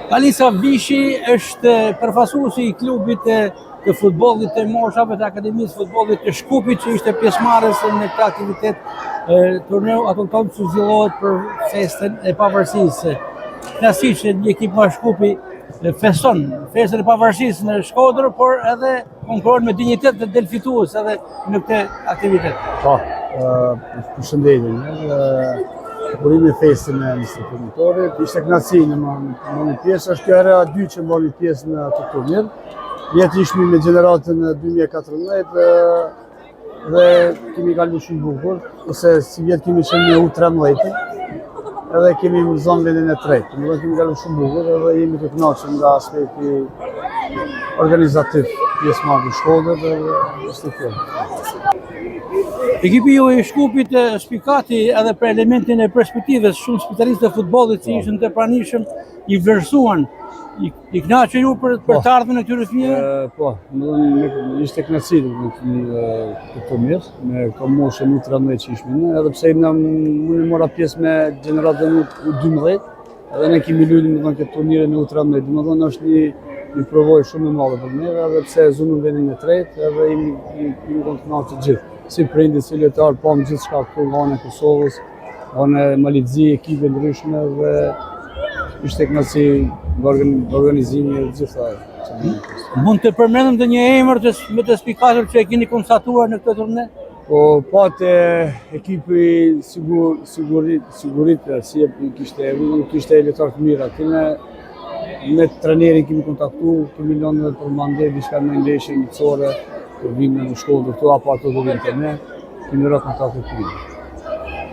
Alisa Vishi është përfaqësuesi I klubit të futbollit të moshave të Akademisë Futbollit të Shkupit, që ishte pjesëmarrës në këtë aktivitet turneu Atonton që zhvillohet për festën e pavarësisë. Knasi që një ekip nga Shkupi feston festën e pavarësisë në Shkodër, por edhe konkurron me dinjitet dhe del fitues edhe në këtë aktivitet. Po, përshëndetje. Burimi festën e institutorit, ishte knasi në më pjesë, është kjo era e dytë që mbani pjesë në atë turnir. Vjetë ishmi me gjeneratën 2014 dhe kemi kalu shumë bukur, ose si vjetë kemi qenë në U13, edhe kemi në zonë vendin e tretë. Më dhe kemi kalu shumë bukur edhe jemi të kënaqur nga aspekti organizativ pjesëmarrje në Shkodër dhe është kjo. Ekipi ju I Shkupit shpikati edhe për elementin e perspektives, shumë spitalistë të futbollit që ishën të pranishëm, I vlerësuan. I kënaqur ju për të ardhmen e këtyre fëmijëve? Po, ishte kënaqësi këtë turnir, me këtë moshë U13 që ishme në, edhe pse unë mora pjesë me gjeneratën U12, edhe ne kemi luajtur në këtë turnire në U13, domethënë është një provojë shumë e madhe për ne, edhe pse zonën vendin e tretë, edhe jemi kënaqur të gjithë. Si prindit, si lojtar, pam gjithçka këtu nga ana e Kosovës, ana e Malizit, ekipe ndryshme dhe ishte kënaqësi nga organizimi e gjitha. Mund të përmendëm të një emër më të spikatur që e keni konstatuar në këtë turne? Po, pate ekipi sigurit, si kishte lojtar të mira. Me trenerin kemi kontaktu, kemi lënë për mandej diçka në ndeshje miqësore, për vimin në Shkodër këtu apo ato do vinë të ne, kemi rrë kontakte të mirë.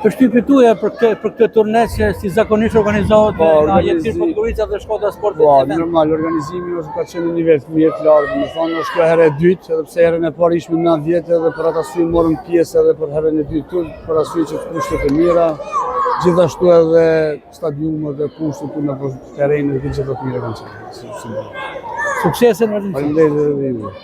Përshtypjet tuaja për këtë turne që si zakonisht organizohet nga Jetir Podgorica dhe Shkodra Sport? Po, normal, organizimi është ka qenë në nivel të mirë të lartë, domethënë është kjo herë e dytë, edhe pse herën e parë ishme 9 vjet edhe për atë arsye morëm pjesë edhe për herën e dytë këtu, për arsye që kushtet e mira, gjithashtu edhe stadiumet dhe kushtet në terrenin e gjithë të mira kanë qenë. Suksese në vazhdim. Faleminderit edhe ju.